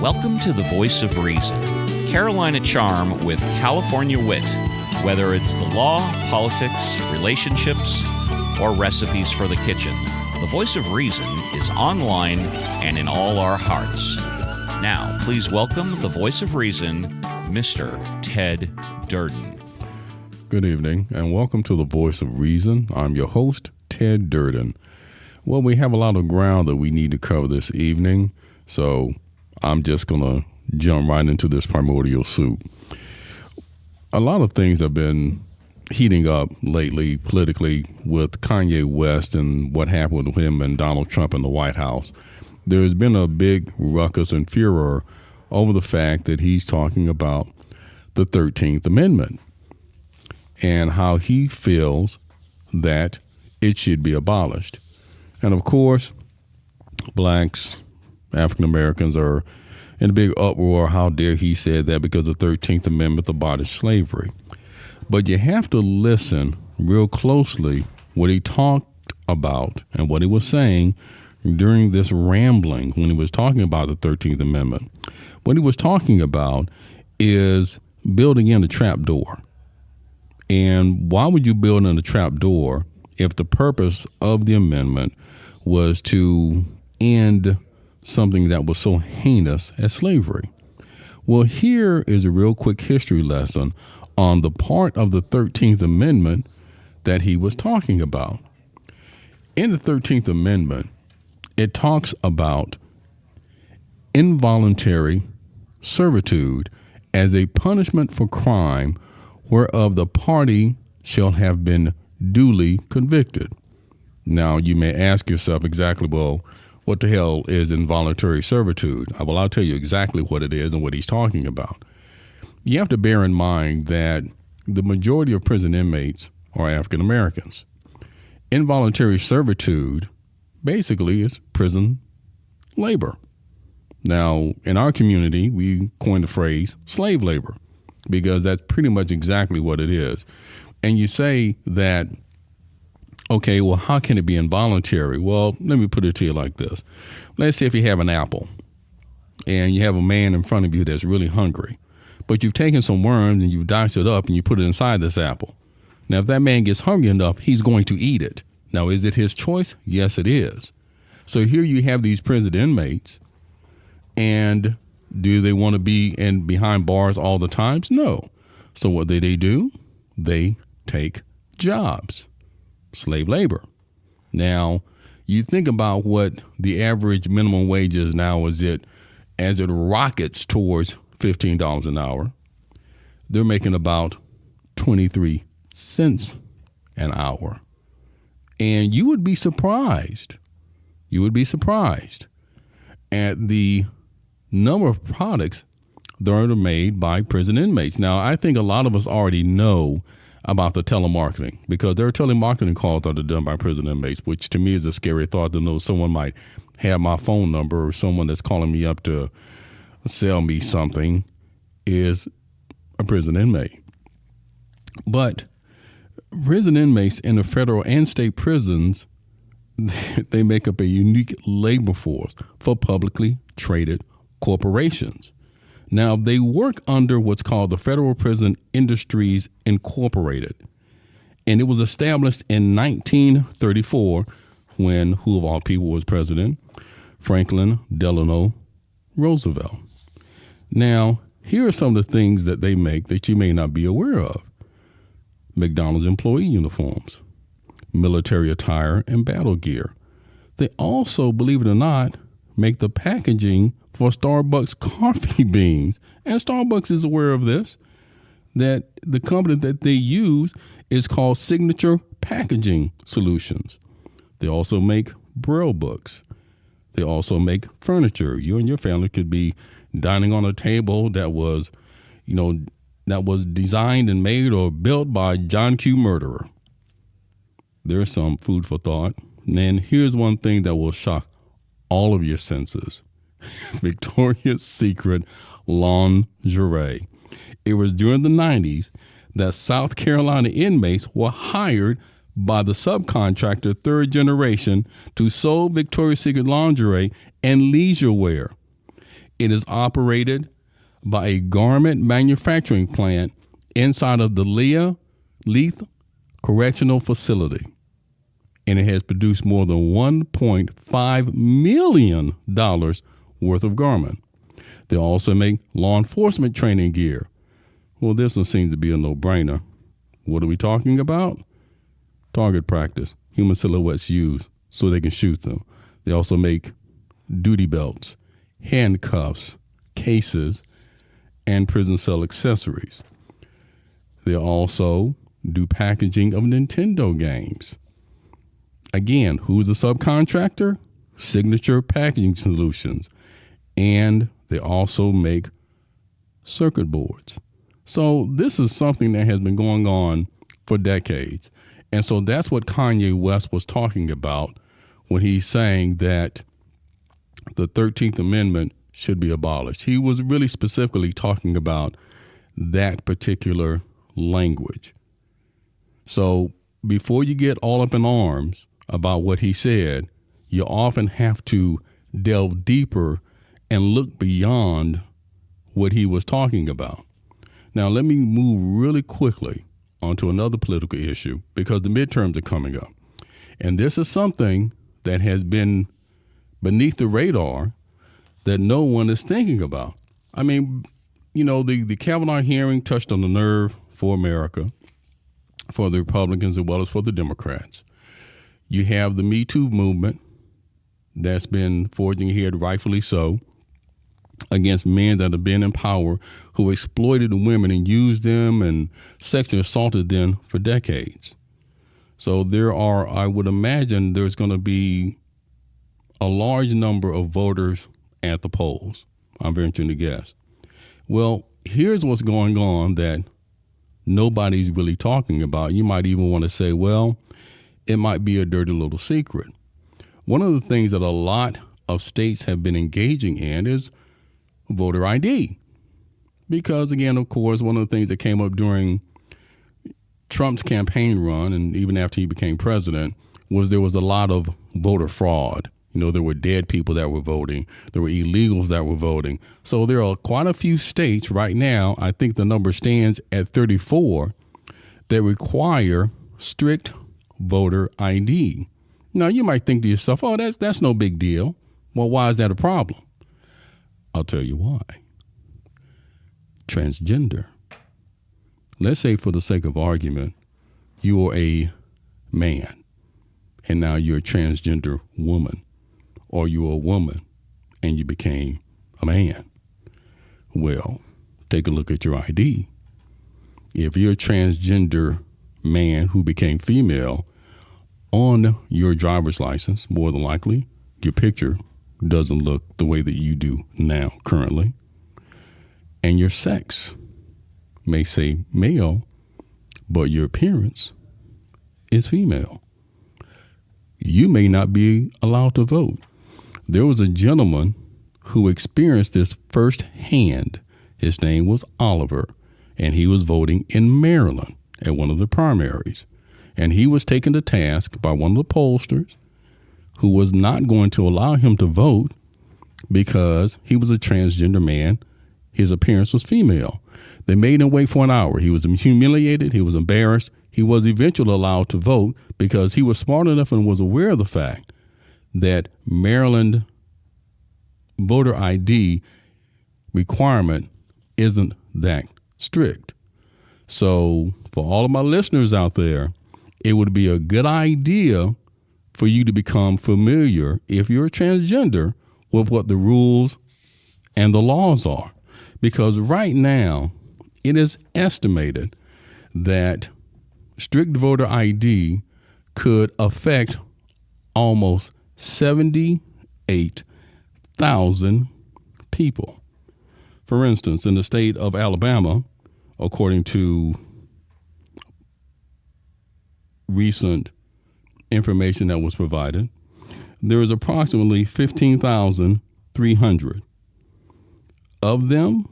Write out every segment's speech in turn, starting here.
Welcome to the Voice of Reason, Carolina charm with California wit. Whether it's the law, politics, relationships, or recipes for the kitchen, the Voice of Reason is online and in all our hearts. Now, please welcome the Voice of Reason, Mr. Ted Durden. Good evening, and welcome to the Voice of Reason. I'm your host, Ted Durden. Well, we have a lot of ground that we need to cover this evening, so I'm just going to jump right into this primordial soup. A lot of things have been heating up lately politically with Kanye West and what happened with him and Donald Trump in the White House. There's been a big ruckus and furor over the fact that he's talking about the 13th Amendment and how he feels that it should be abolished. And of course, blacks, African Americans are in a big uproar. How dare he said that, because the 13th Amendment abolished slavery. But you have to listen real closely what he talked about and what he was saying during this rambling when he was talking about the 13th Amendment. What he was talking about is building in a trapdoor. And why would you build in a trapdoor if the purpose of the amendment was to end something that was so heinous as slavery? Well, here is a real quick history lesson on the part of the 13th Amendment that he was talking about. In the 13th Amendment, it talks about involuntary servitude as a punishment for crime whereof the party shall have been duly convicted. Now, you may ask yourself exactly, well, what the hell is involuntary servitude? Well, I'll tell you exactly what it is and what he's talking about. You have to bear in mind that the majority of prison inmates are African Americans. Involuntary servitude basically is prison labor. Now, in our community, we coined the phrase slave labor because that's pretty much exactly what it is. And you say that, okay, well, how can it be involuntary? Well, let me put it to you like this. Let's say if you have an apple and you have a man in front of you that's really hungry, but you've taken some worms and you've diced it up and you put it inside this apple. Now, if that man gets hungry enough, he's going to eat it. Now, is it his choice? Yes, it is. So here you have these prison inmates, and do they want to be behind bars all the time? No. So what do? They take jobs. Slave labor. Now, you think about what the average minimum wage is now as it rockets towards $15 an hour. They're making about 23 cents an hour. And you would be surprised. You would be surprised at the number of products that are made by prison inmates. Now, I think a lot of us already know about the telemarketing, because there are telemarketing calls that are done by prison inmates, which to me is a scary thought to know someone might have my phone number or someone that's calling me up to sell me something is a prison inmate. But prison inmates in the federal and state prisons, they make up a unique labor force for publicly traded corporations. Now, they work under what's called the Federal Prison Industries Incorporated, and it was established in 1934 when, who of all people was president? Franklin Delano Roosevelt. Now, here are some of the things that they make that you may not be aware of. McDonald's employee uniforms, military attire, and battle gear. They also, believe it or not, make the packaging for Starbucks coffee beans. And Starbucks is aware of this, that the company that they use is called Signature Packaging Solutions. They also make Braille books. They also make furniture. You and your family could be dining on a table that was designed and made or built by John Q. Murderer. There's some food for thought. And then here's one thing that will shock all of your senses. Victoria's Secret lingerie. It was during the 90s that South Carolina inmates were hired by the subcontractor Third Generation to sew Victoria's Secret lingerie and leisure wear. It is operated by a garment manufacturing plant inside of the Leith Correctional Facility. And it has produced more than $1.5 million worth of garment. They also make law enforcement training gear. Well, this one seems to be a no-brainer. What are we talking about? Target practice. Human silhouettes used so they can shoot them. They also make duty belts, handcuffs, cases, and prison cell accessories. They also do packaging of Nintendo games. Again, who's a subcontractor? Signature Packaging Solutions. And they also make circuit boards. So this is something that has been going on for decades. And so that's what Kanye West was talking about when he's saying that the 13th Amendment should be abolished. He was really specifically talking about that particular language. So before you get all up in arms about what he said, you often have to delve deeper and look beyond what he was talking about. Now, let me move really quickly onto another political issue because the midterms are coming up. And this is something that has been beneath the radar that no one is thinking about. I mean, you know, the Kavanaugh hearing touched on the nerve for America, for the Republicans as well as for the Democrats. You have the Me Too movement that's been forging ahead, rightfully so, against men that have been in power who exploited women and used them and sexually assaulted them for decades. So there are, I would imagine there's going to be a large number of voters at the polls, I'm venturing to guess. Well, here's what's going on that nobody's really talking about. You might even want to say, well, it might be a dirty little secret. One of the things that a lot of states have been engaging in is voter ID. Because, again, of course, one of the things that came up during Trump's campaign run and even after he became president was there was a lot of voter fraud. You know, there were dead people that were voting. There were illegals that were voting. So there are quite a few states right now, I think the number stands at 34, that require strict voter ID. Now, you might think to yourself, oh, that's no big deal. Well, why is that a problem? I'll tell you why. Transgender. Let's say, for the sake of argument, you are a man and now you're a transgender woman, or you're a woman and you became a man. Well, take a look at your ID. If you're a transgender man who became female, on your driver's license, more than likely, your picture doesn't look the way that you do now currently. And your sex may say male, but your appearance is female. You may not be allowed to vote. There was a gentleman who experienced this firsthand. His name was Oliver, and he was voting in Maryland at one of the primaries. And he was taken to task by one of the pollsters who was not going to allow him to vote because he was a transgender man. His appearance was female. They made him wait for an hour. He was humiliated. He was embarrassed. He was eventually allowed to vote because he was smart enough and was aware of the fact that Maryland voter ID requirement isn't that strict. So for all of my listeners out there, it would be a good idea for you to become familiar, if you're a transgender, with what the rules and the laws are. Because right now, it is estimated that strict voter ID could affect almost 78,000 people. For instance, in the state of Alabama, according to recent information that was provided, there is approximately 15,300. Of them,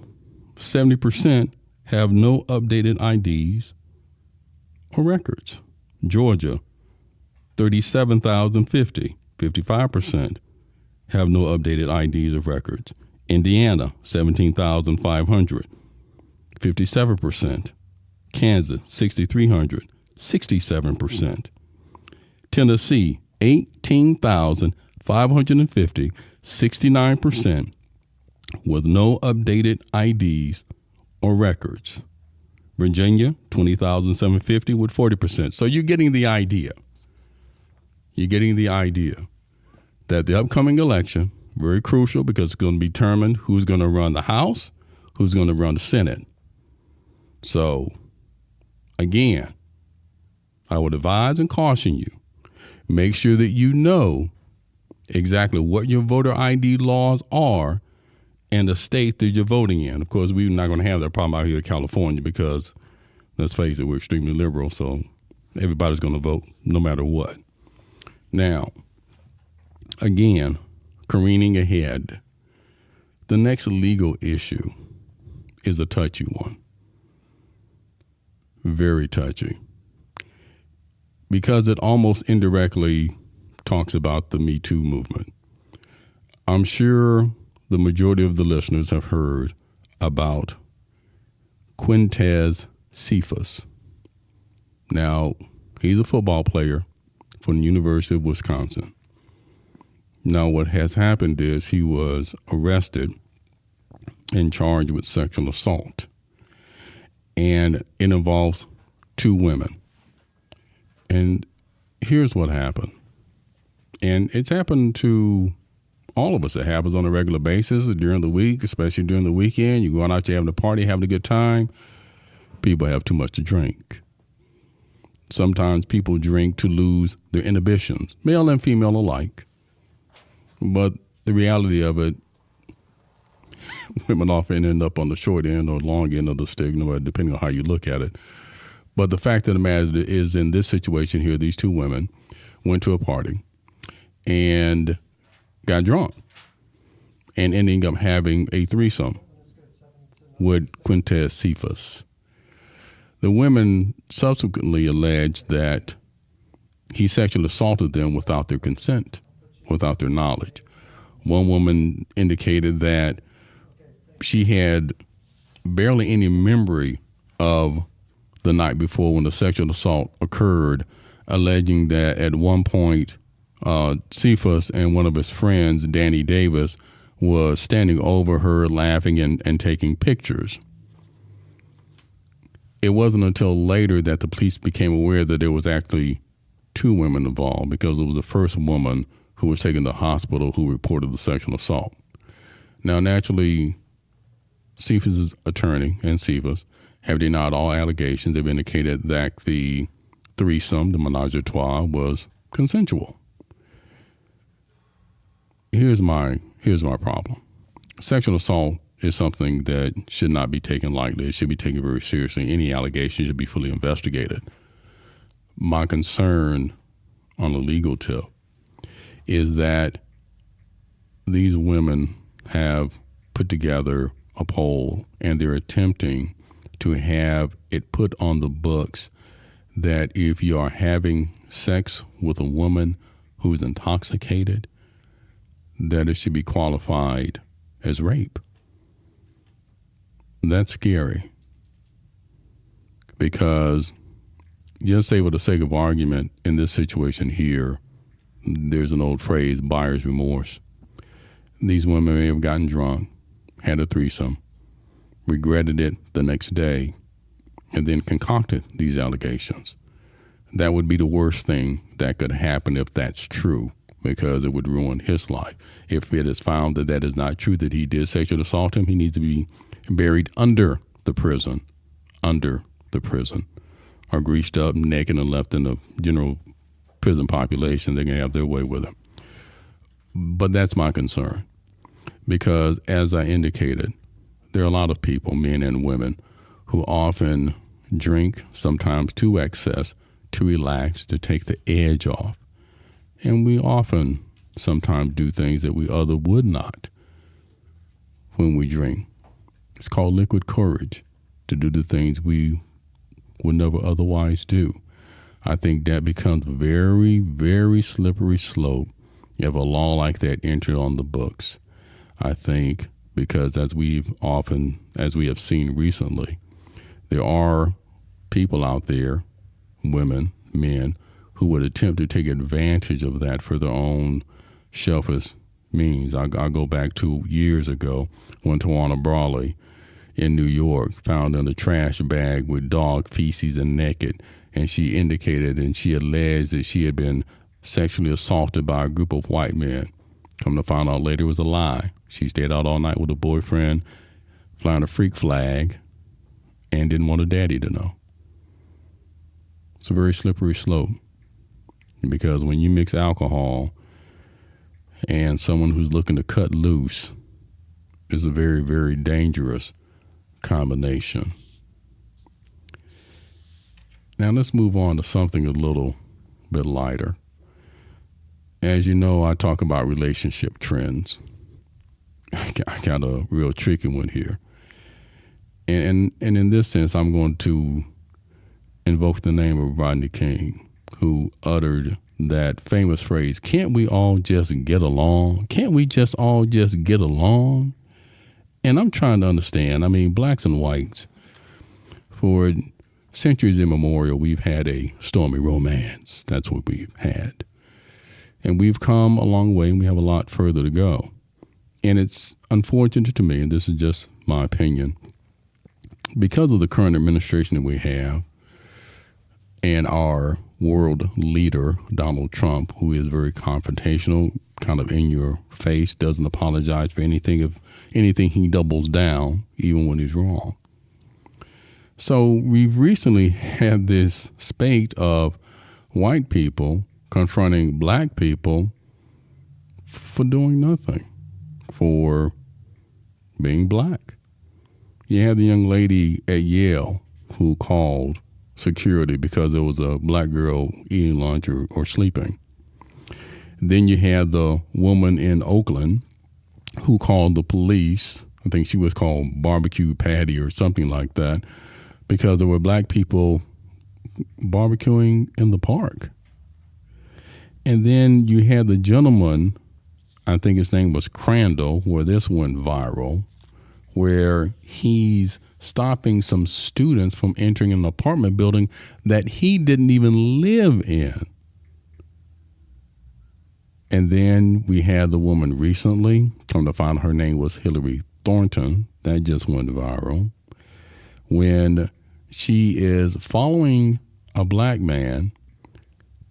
70% have no updated IDs or records. Georgia, 37,050, 55% have no updated IDs or records. Indiana, 17,500, 57%. Kansas, 6,300, 67%. Tennessee, 18,550, 69%, with no updated IDs or records. Virginia, 20,750 with 40%. So you're getting the idea. You're getting the idea that the upcoming election, very crucial because it's going to determine who's going to run the House, who's going to run the Senate. So, again, I would advise and caution you, make sure that you know exactly what your voter ID laws are and the state that you're voting in. Of course, we're not going to have that problem out here in California because, let's face it, we're extremely liberal, so everybody's going to vote no matter what. Now, again, careening ahead, the next legal issue is a touchy one. Very touchy. Because it almost indirectly talks about the Me Too movement. I'm sure the majority of the listeners have heard about Quintez Cephas. Now, he's a football player for the University of Wisconsin. Now, what has happened is he was arrested and charged with sexual assault. And it involves two women. And here's what happened. And it's happened to all of us. It happens on a regular basis during the week, especially during the weekend. You're going out, you're having a party, having a good time. People have too much to drink. Sometimes people drink to lose their inhibitions, male and female alike. But the reality of it, women often end up on the short end or long end of the stigma, depending on how you look at it. But the fact of the matter is, in this situation here, these two women went to a party and got drunk and ending up having a threesome with Quintez Cephas. The women subsequently alleged that he sexually assaulted them without their consent, without their knowledge. One woman indicated that she had barely any memory of the night before when the sexual assault occurred, alleging that at one point Cephas and one of his friends, Danny Davis, was standing over her laughing and taking pictures. It wasn't until later that the police became aware that there was actually two women involved, because it was the first woman who was taken to the hospital who reported the sexual assault. Now, naturally, Cephas' attorney and Cephas have denied all allegations. They've indicated that the threesome, the menage a trois, was consensual. Here's my problem. Sexual assault is something that should not be taken lightly. It should be taken very seriously. Any allegation should be fully investigated. My concern on the legal tip is that these women have put together a poll and they're attempting to have it put on the books that if you are having sex with a woman who's intoxicated, that it should be qualified as rape. That's scary, because just say for the sake of argument, in this situation here, there's an old phrase, buyer's remorse. These women may have gotten drunk, had a threesome, regretted it the next day, and then concocted these allegations. That would be the worst thing that could happen if that's true, because it would ruin his life. If it is found that that is not true, that he did sexually assault him, he needs to be buried under the prison, or greased up, naked, and left in the general prison population. They can have their way with him. But that's my concern, because as I indicated, there are a lot of people, men and women, who often drink, sometimes to excess, to relax, to take the edge off. And we often sometimes do things that we other would not when we drink. It's called liquid courage, to do the things we would never otherwise do. I think that becomes very, very slippery slope if a law like that entered on the books. I think because as we have seen recently, there are people out there, women, men, who would attempt to take advantage of that for their own selfish means. I'll go back to years ago when Tawana Brawley in New York found in a trash bag with dog feces and naked, and she indicated and she alleged that she had been sexually assaulted by a group of white men. Come to find out later it was a lie. She stayed out all night with a boyfriend, flying a freak flag, and didn't want her daddy to know. It's a very slippery slope, because when you mix alcohol and someone who's looking to cut loose, is a very, very dangerous combination. Now let's move on to something a little bit lighter. As you know, I talk about relationship trends. I got a real tricky one here. And in this sense, I'm going to invoke the name of Rodney King, who uttered that famous phrase, "Can't we all just get along? Can't we just all just get along?" And I'm trying to understand. I mean, blacks and whites, for centuries immemorial, we've had a stormy romance. That's what we've had. And we've come a long way, and we have a lot further to go. And it's unfortunate to me, and this is just my opinion, because of the current administration that we have and our world leader, Donald Trump, who is very confrontational, kind of in your face, doesn't apologize for anything. If anything, he doubles down, even when he's wrong. So we've recently had this spate of white people confronting black people for doing nothing, for being black. You had the young lady at Yale who called security because there was a black girl eating lunch or sleeping. Then you had the woman in Oakland who called the police. I think she was called Barbecue Patty or something like that, because there were black people barbecuing in the park. And then you had the gentleman, I think his name was Crandall, where this went viral, where he's stopping some students from entering an apartment building that he didn't even live in. And then we had the woman recently, come to find her name was Hillary Thornton, that just went viral, when she is following a black man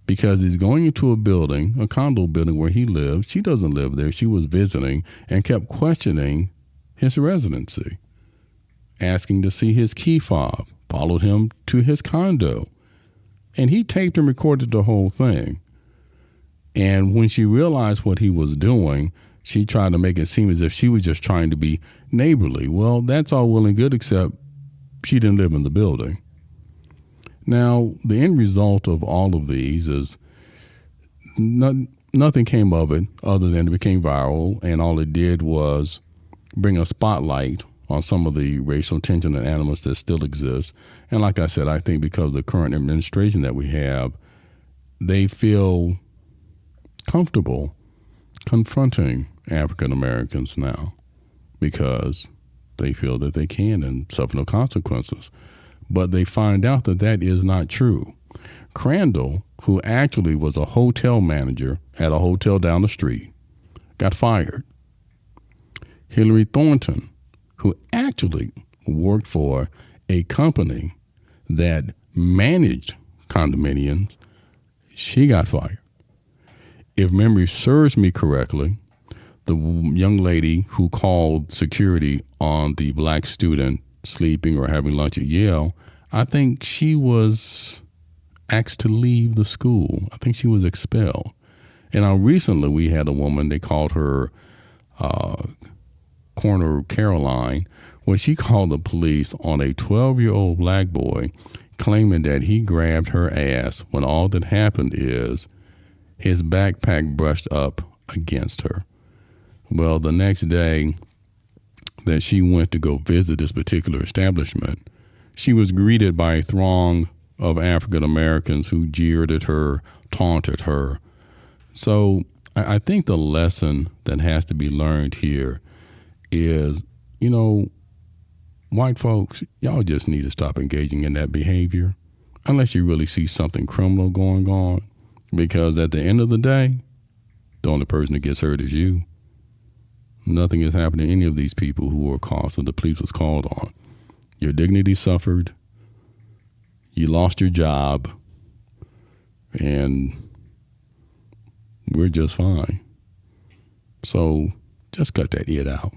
because he's going into a building, a condo building where he lives. She doesn't live there. She was visiting and kept questioning his residency, asking to see his key fob, followed him to his condo. And he taped and recorded the whole thing. And when she realized what he was doing, she tried to make it seem as if she was just trying to be neighborly. Well, that's all well and good, except she didn't live in the building. Now, the end result of all of these is nothing came of it other than it became viral, and all it did was bring a spotlight on some of the racial tension and animus that still exists. And like I said, I think because of the current administration that we have, they feel comfortable confronting African Americans now because they feel that they can and suffer no consequences. But they find out that that is not true. Crandall, who actually was a hotel manager at a hotel down the street, got fired. Hillary Thornton, who actually worked for a company that managed condominiums, she got fired. If memory serves me correctly, the young lady who called security on the black student sleeping or having lunch at Yale, I think she was asked to leave the school. I think she was expelled. And now recently we had a woman, they called her Corner Caroline, where she called the police on a 12-year-old black boy claiming that he grabbed her ass when all that happened is his backpack brushed up against her. Well, the next day that she went to go visit this particular establishment, she was greeted by a throng of African Americans who jeered at her, taunted her. So I think the lesson that has to be learned here is, white folks, y'all just need to stop engaging in that behavior unless you really see something criminal going on, because at the end of the day, the only person that gets hurt is you. Nothing has happened to any of these people who were caused that the police was called on. Your dignity suffered. You lost your job. And we're just fine. So just cut that it out.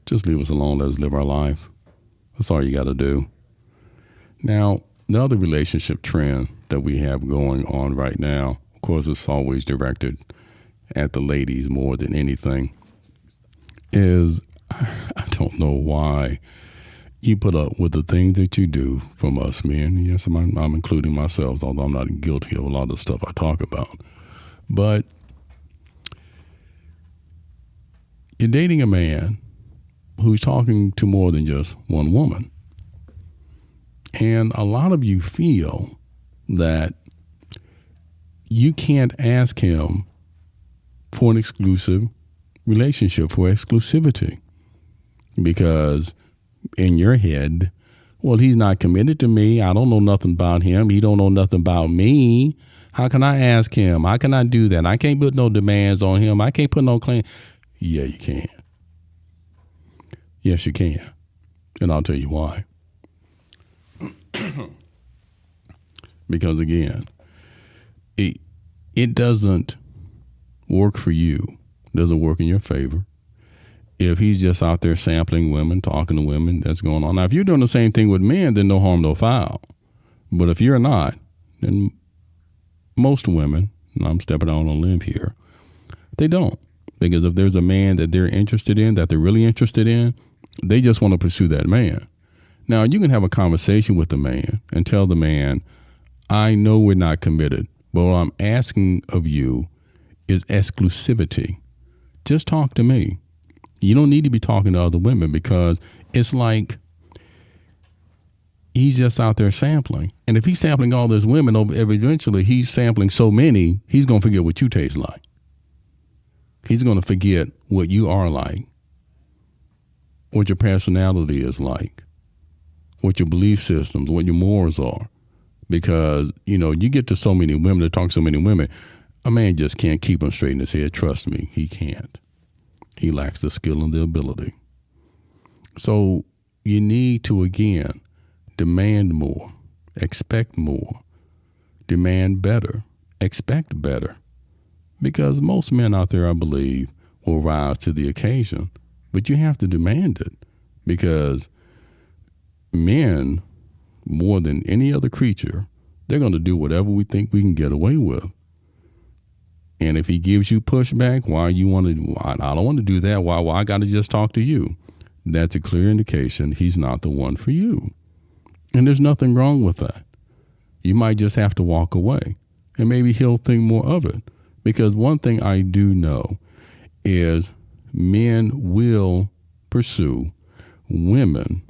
Just leave us alone. Let us live our life. That's all you got to do. Now, the other relationship trend that we have going on right now, of course, it's always directed at the ladies more than anything, is I don't know why you put up with the things that you do from us men. Yes, I'm including myself, although I'm not guilty of a lot of the stuff I talk about. But you're dating a man who's talking to more than just one woman. And a lot of you feel that you can't ask him for an exclusive relationship, for exclusivity, because in your head, well, he's not committed to me. I don't know nothing about him. He don't know nothing about me. How can I ask him? How can I do that? I can't put no demands on him. I can't put no claim. Yeah, you can. Yes, you can. And I'll tell you why. Because again, it doesn't work for you. It doesn't work in your favor. If he's just out there sampling women, talking to women, that's going on. Now, if you're doing the same thing with men, then no harm, no foul. But if you're not, then most women, and I'm stepping out on a limb here, they don't. Because if there's a man that they're interested in, that they're really interested in, they just want to pursue that man. Now, you can have a conversation with the man and tell the man, I know we're not committed, but what I'm asking of you is exclusivity. Just talk to me. You don't need to be talking to other women, because it's like he's just out there sampling. And if he's sampling all those women, eventually he's sampling so many, he's going to forget what you taste like. He's going to forget what you are like, what your personality is like, what your belief systems, what your morals are. Because, you get to so many women, to talk to so many women, a man just can't keep them straight in his head. Trust me, he can't. He lacks the skill and the ability. So you need to, again, demand more, expect more, demand better, expect better. Because most men out there, I believe, will rise to the occasion. But you have to demand it, because men, more than any other creature, they're going to do whatever we think we can get away with. And if he gives you pushback, why you want to, I don't want to do that. Why I got to just talk to you? That's a clear indication he's not the one for you. And there's nothing wrong with that. You might just have to walk away, and maybe he'll think more of it. Because one thing I do know is men will pursue women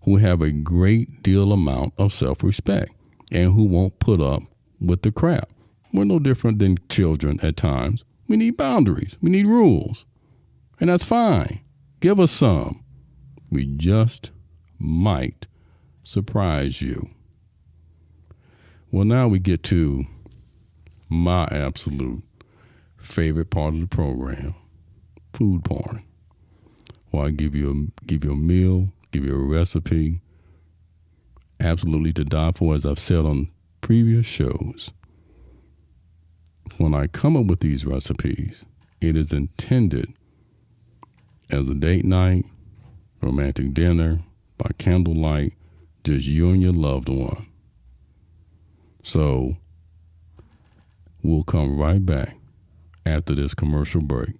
who have a great deal amount of self-respect and who won't put up with the crap. We're no different than children at times. We need boundaries. We need rules. And that's fine. Give us some. We just might surprise you. Well, now we get to my absolute favorite part of the program, food porn. Well, I give you a meal, give you a recipe, absolutely to die for, as I've said on previous shows. When I come up with these recipes, it is intended as a date night, romantic dinner, by candlelight, just you and your loved one. So we'll come right back after this commercial break.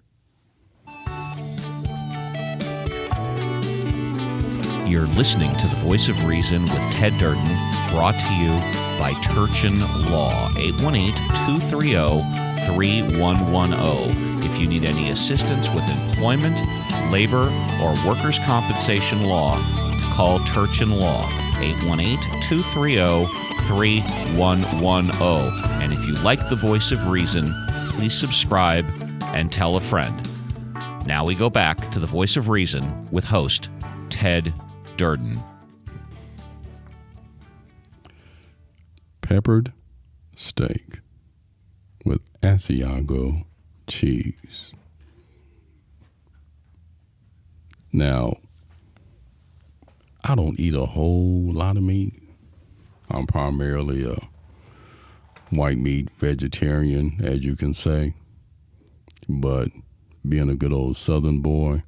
You're listening to The Voice of Reason with Ted Durden, brought to you by Turchin Law, 818-230-3110. If you need any assistance with employment, labor, or workers' compensation law, call Turchin Law, 818-230-3110. And if you like The Voice of Reason, please subscribe and tell a friend. Now we go back to the Voice of Reason with host Ted Durden. Peppered steak with Asiago cheese. Now, I don't eat a whole lot of meat. I'm primarily a white meat vegetarian, as you can say. But being a good old Southern boy,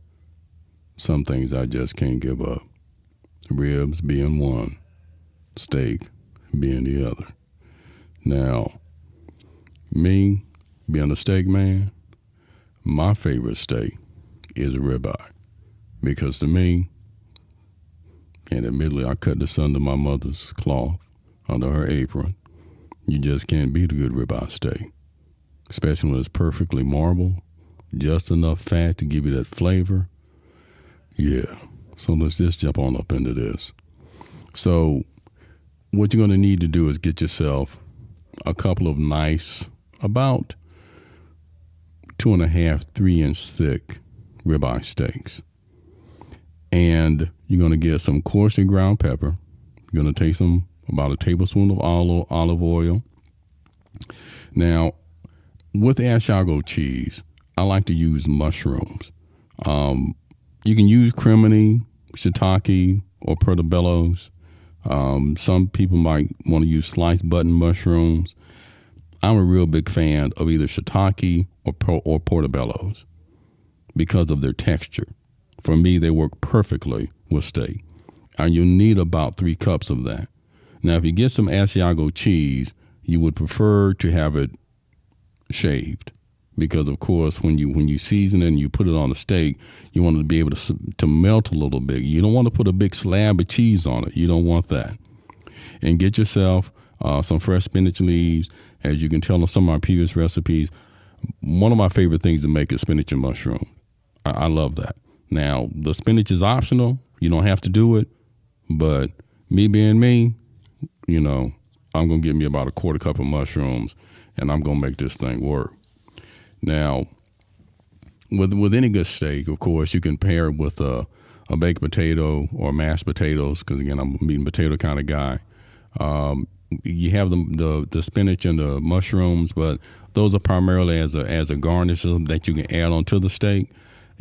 some things I just can't give up. Ribs being one, steak being the other. Now, me being a steak man, my favorite steak is a ribeye. Because to me, and admittedly, I cut this under my mother's cloth, under her apron. You just can't beat a good ribeye steak, especially when it's perfectly marbled, just enough fat to give you that flavor. Yeah, so let's just jump on up into this. So what you're going to need to do is get yourself a couple of nice, about 2.5, 3-inch thick ribeye steaks. And you're going to get some coarsely ground pepper. You're going to take about a tablespoon of olive oil. Now, with Asiago cheese, I like to use mushrooms. You can use crimini, shiitake, or portobellos. Some people might want to use sliced button mushrooms. I'm a real big fan of either shiitake or portobellos because of their texture. For me, they work perfectly with steak. And you'll need about 3 cups of that. Now, if you get some Asiago cheese, you would prefer to have it shaved. Because, of course, when you season it and you put it on a steak, you want it to be able to melt a little bit. You don't want to put a big slab of cheese on it. You don't want that. And get yourself some fresh spinach leaves. As you can tell in some of my previous recipes, one of my favorite things to make is spinach and mushroom. I love that. Now, the spinach is optional. You don't have to do it. But me being me, I'm going to get me about a 1/4 cup of mushrooms, and I'm going to make this thing work. Now, with any good steak, of course, you can pair it with a baked potato or mashed potatoes, because, again, I'm a meat and potato kind of guy. You have the spinach and the mushrooms, but those are primarily as a garnish that you can add onto the steak.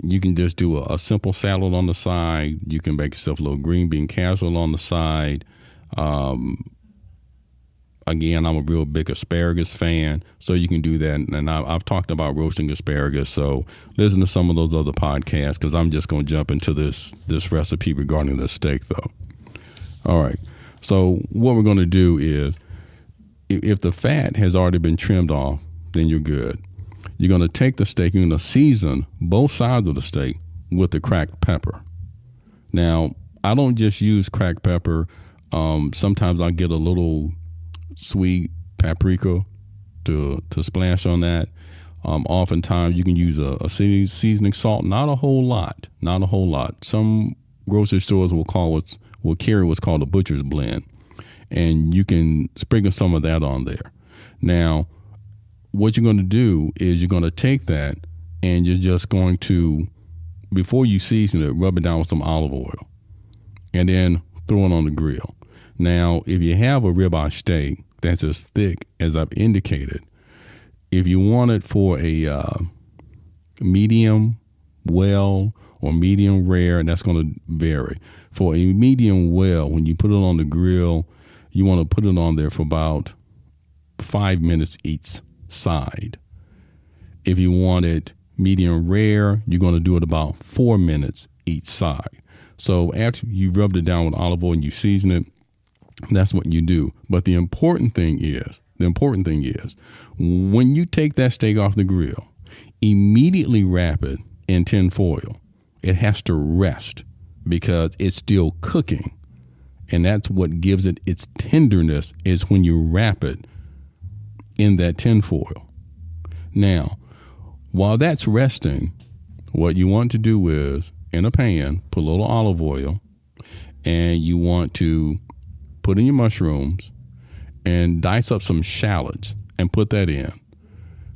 You can just do a simple salad on the side. You can make yourself a little green bean casserole on the side. Again, I'm a real big asparagus fan, so you can do that. And I've talked about roasting asparagus, so listen to some of those other podcasts, because I'm just going to jump into this recipe regarding this steak, though. All right. So what we're going to do is, if the fat has already been trimmed off, then you're good. You're going to take the steak, you're going to season both sides of the steak with the cracked pepper. Now, I don't just use cracked pepper. Sometimes I get a little sweet paprika to splash on that. Oftentimes you can use a seasoning salt, not a whole lot. Some grocery stores will carry what's called a butcher's blend, and you can sprinkle some of that on there. Now, what you're going to do is you're going to take that and you're just going to, before you season it, rub it down with some olive oil and then throw it on the grill. Now, if you have a ribeye steak that's as thick as I've indicated, if you want it for a medium well or medium rare, and that's going to vary. For a medium well, when you put it on the grill, you want to put it on there for about 5 minutes each side. If you want it medium rare, you're going to do it about 4 minutes each side. So after you rubbed it down with olive oil and you season it, that's what you do. But the important thing is, when you take that steak off the grill, immediately wrap it in tin foil. It has to rest because it's still cooking. And that's what gives it its tenderness, is when you wrap it in that tin foil. Now, while that's resting, what you want to do is, in a pan, put a little olive oil, and you want to put in your mushrooms and dice up some shallots and put that in.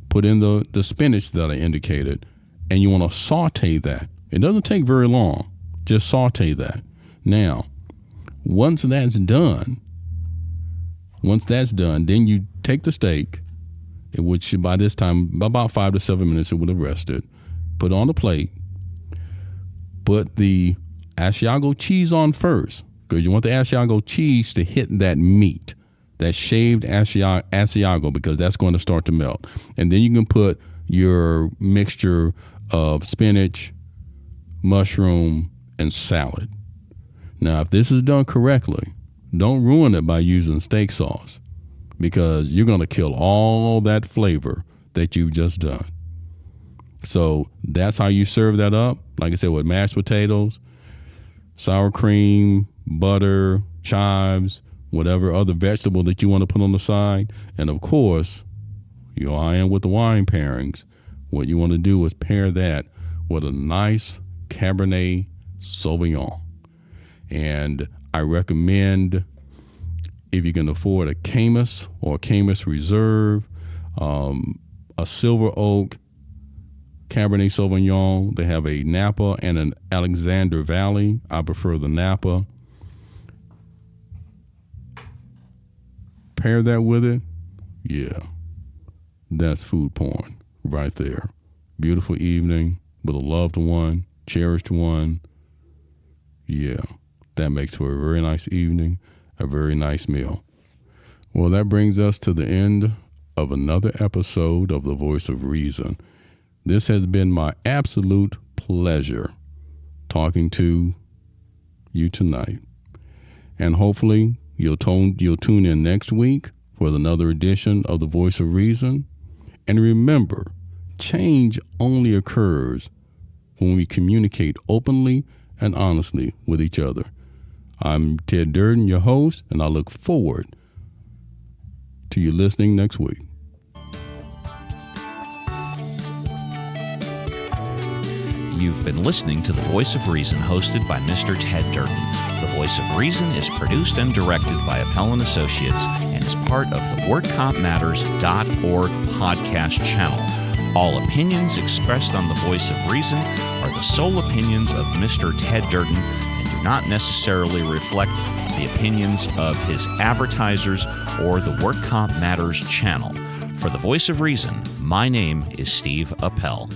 Put in the spinach that I indicated, and you want to saute that. It doesn't take very long. Just saute that. Now, once that's done, then you take the steak, which by this time, about 5 to 7 minutes, it would have rested. Put it on the plate. Put the Asiago cheese on first, because you want the Asiago cheese to hit that meat, that shaved Asiago, because that's going to start to melt. And then you can put your mixture of spinach, mushroom, and salad. Now, if this is done correctly, don't ruin it by using steak sauce, because you're going to kill all that flavor that you've just done. So that's how you serve that up. Like I said, with mashed potatoes, sour cream, butter, chives, whatever other vegetable that you want to put on the side. And of course, I am with the wine pairings. What you want to do is pair that with a nice Cabernet Sauvignon. And I recommend, if you can afford a Caymus or a Caymus Reserve, a Silver Oak Cabernet Sauvignon. They have a Napa and an Alexander Valley. I prefer the Napa. Pair that with it. Yeah, that's food porn right there. Beautiful evening with a loved one, cherished one. Yeah, that makes for a very nice evening, a very nice meal. Well, that brings us to the end of another episode of The Voice of Reason. This has been my absolute pleasure talking to you tonight. And hopefully you'll tune in next week for another edition of The Voice of Reason. And remember, change only occurs when we communicate openly and honestly with each other. I'm Ted Durden, your host, and I look forward to you listening next week. You've been listening to The Voice of Reason, hosted by Mr. Ted Durden. The Voice of Reason is produced and directed by Appel & Associates and is part of the WordCompMatters.org podcast channel. All opinions expressed on The Voice of Reason are the sole opinions of Mr. Ted Durden and do not necessarily reflect the opinions of his advertisers or the WordComp Matters channel. For The Voice of Reason, my name is Steve Appel.